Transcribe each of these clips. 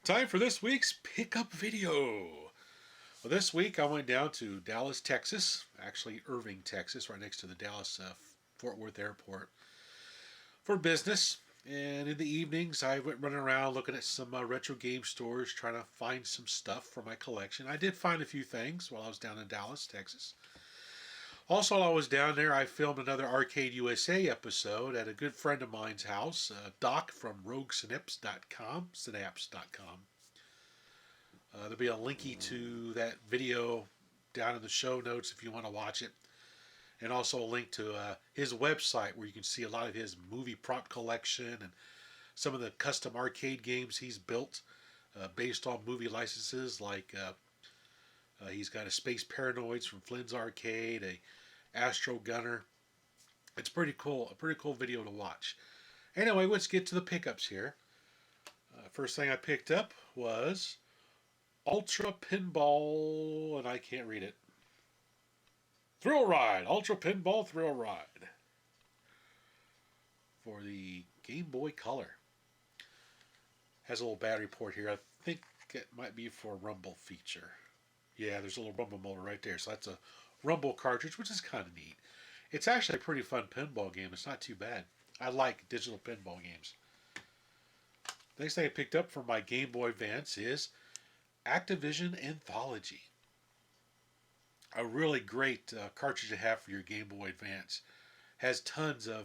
Time for this week's pickup video. Well, this week I went down to Dallas, Texas, actually Irving, Texas, right next to the Dallas Fort Worth Airport, for business. And in the evenings, I went running around looking at some retro game stores, trying to find some stuff for my collection. I did find a few things while I was down in Dallas, Texas. Also, while I was down there, I filmed another Arcade USA episode at a good friend of mine's house, Doc from RogueSynapse.com. Synapse.com. There'll be a linky to that video down in the show notes if you want to watch it. And also a link to his website where you can see a lot of his movie prop collection and some of the custom arcade games he's built based on movie licenses. Like he's got a Space Paranoids from Flynn's Arcade, a Astro Gunner. It's pretty cool, a pretty cool video to watch. Anyway, let's get to the pickups here. First thing I picked up was Ultra Pinball, and I can't read it. Thrill Ride, Ultra Pinball Thrill Ride for the Game Boy Color. Has a little battery port here. I think it might be for a Rumble feature. Yeah, there's a little Rumble motor right there. So that's a Rumble cartridge, which is kind of neat. It's actually a pretty fun pinball game. It's not too bad. I like digital pinball games. The next thing I picked up for my Game Boy Advance is Activision Anthology. A really great cartridge to have for your Game Boy Advance. Has tons of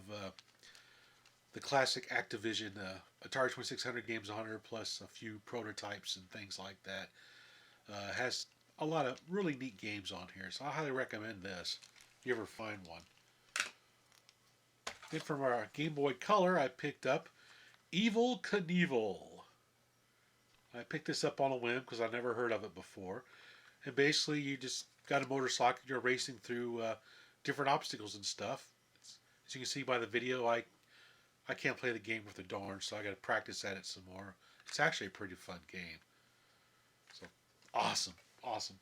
the classic Activision Atari 2600 games on it, plus a few prototypes and things like that. Has a lot of really neat games on here, so I highly recommend this if you ever find one. Then from our Game Boy Color, I picked up Evel Knievel. I picked this up on a whim because I never heard of it before. And basically, you just got a motorcycle, you're racing through different obstacles and stuff. As you can see by the video, I can't play the game with the darn, so I got to practice at it some more. It's actually a pretty fun game. So, awesome, awesome.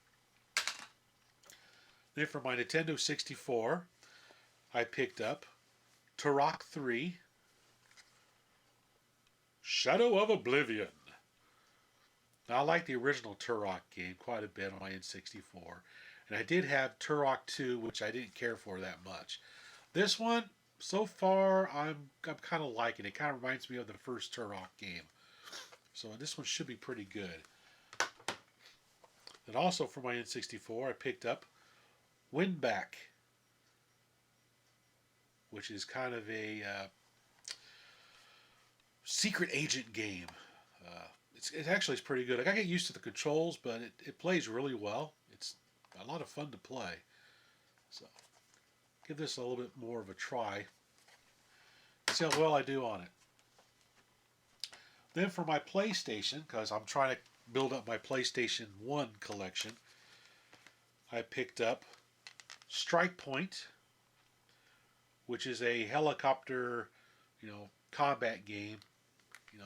Then for my Nintendo 64, I picked up Turok 3, Shadow of Oblivion. Now, I like the original Turok game quite a bit on my N64. And I did have Turok 2, which I didn't care for that much. This one, so far, I'm kind of liking it. It kind of reminds me of the first Turok game. So this one should be pretty good. And also for my N64, I picked up Winback, which is kind of a secret agent game. It actually is pretty good. I got to get used to the controls, but it plays really well. It's a lot of fun to play. So give this a little bit more of a try. See how well I do on it. Then for my PlayStation, because I'm trying to build up my PlayStation 1 collection, I picked up Strike Point, which is a helicopter, combat game.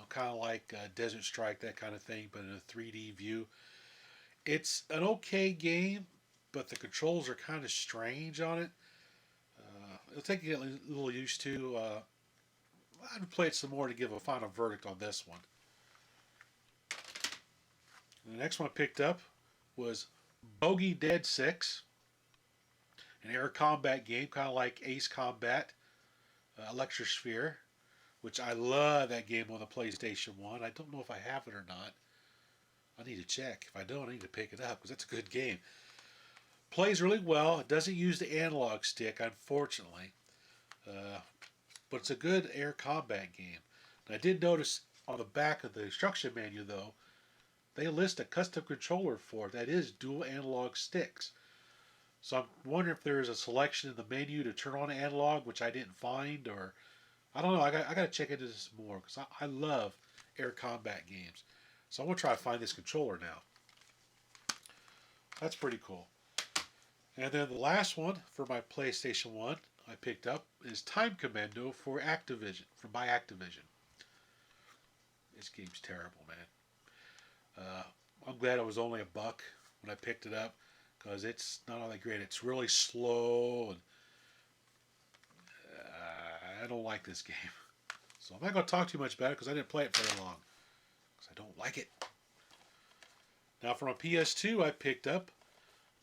Kind of like Desert Strike, that kind of thing, but in a 3D view. It's an okay game, but the controls are kind of strange on it. It'll take you a little used to. I'd play it some more to give a final verdict on this one. And the next one I picked up was Bogey Dead 6, an air combat game, kind of like Ace Combat, Electrosphere, which I love that game on the PlayStation 1. I don't know if I have it or not. I need to check. If I don't, I need to pick it up because it's a good game. Plays really well. It doesn't use the analog stick, unfortunately. But it's a good air combat game. And I did notice on the back of the instruction manual, though, they list a custom controller for it that is dual analog sticks. So I'm wondering if there is a selection in the menu to turn on analog, which I didn't find, or I don't know. I got to check into this more because I love air combat games. So I'm going to try to find this controller now. That's pretty cool. And then the last one for my PlayStation 1 I picked up is Time Commando for Activision, by Activision. This game's terrible, man. I'm glad it was only $1 when I picked it up because it's not all that great. It's really slow, and I don't like this game. So I'm not going to talk too much about it because I didn't play it very long because I don't like it. Now from a PS2, I picked up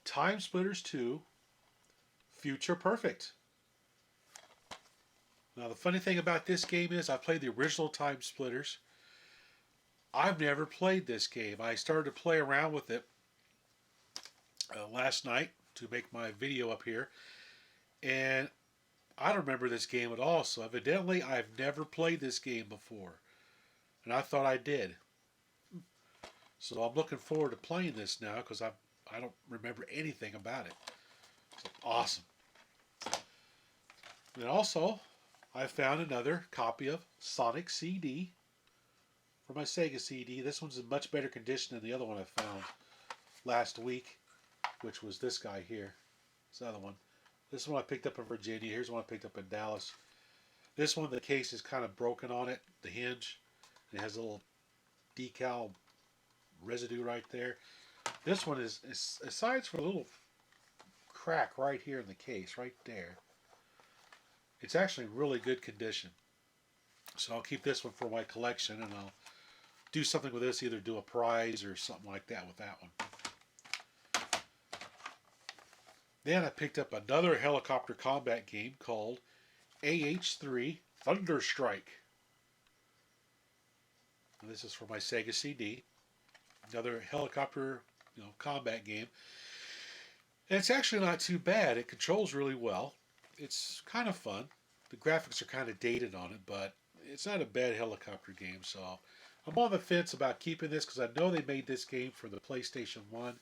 Time Splitters 2 Future Perfect. Now the funny thing about this game is I played the original Time Splitters. I've never played this game. I started to play around with it last night to make my video up here, and I don't remember this game at all. So evidently I've never played this game before, and I thought I did. So I'm looking forward to playing this now because I don't remember anything about it. So awesome. And also, I found another copy of Sonic CD for my Sega CD. This one's in much better condition than the other one I found last week, which was this guy here. This other one. This one I picked up in Virginia. Here's one I picked up in Dallas. This one, the case is kind of broken on it, the hinge. It has a little decal residue right there. This one is aside from a little crack right here in the case, right there. It's actually in really good condition. So I'll keep this one for my collection, and I'll do something with this, either do a prize or something like that with that one. Then I picked up another helicopter combat game called AH-3 Thunderstrike. And this is for my Sega CD. Another helicopter, combat game. And it's actually not too bad. It controls really well. It's kind of fun. The graphics are kind of dated on it, but it's not a bad helicopter game. So I'm on the fence about keeping this because I know they made this game for the PlayStation 1,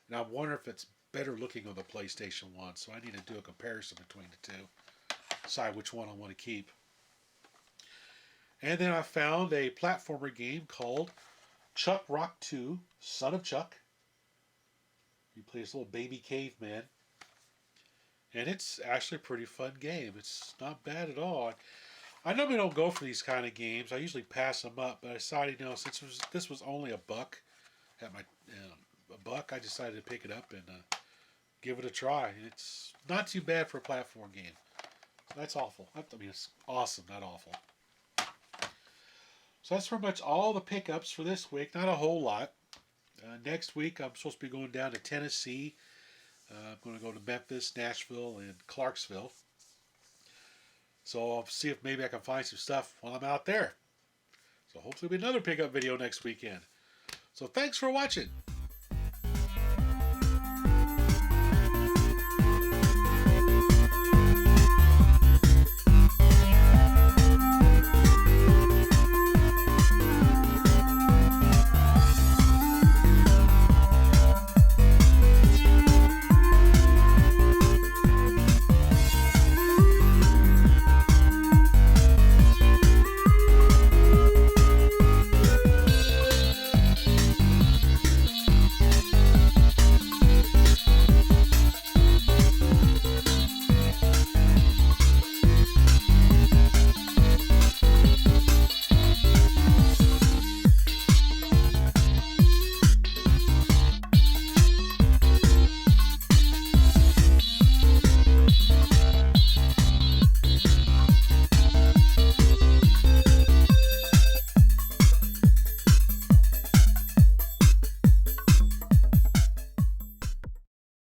and I wonder if it's better looking on the PlayStation 1. So I need to do a comparison between the two, decide which one I want to keep. And then I found a platformer game called Chuck Rock 2, Son of Chuck. You play this little baby caveman. And it's actually a pretty fun game. It's not bad at all. I normally don't go for these kind of games. I usually pass them up. But I decided, since this was only a buck, at my I decided to pick it up and give it a try. It's not too bad for a platform game. That's awful. It's awesome, not awful. So that's pretty much all the pickups for this week. Not a whole lot. Next week, I'm supposed to be going down to Tennessee. I'm going to go to Memphis, Nashville, and Clarksville. So I'll see if maybe I can find some stuff while I'm out there. So hopefully there'll be another pickup video next weekend. So thanks for watching.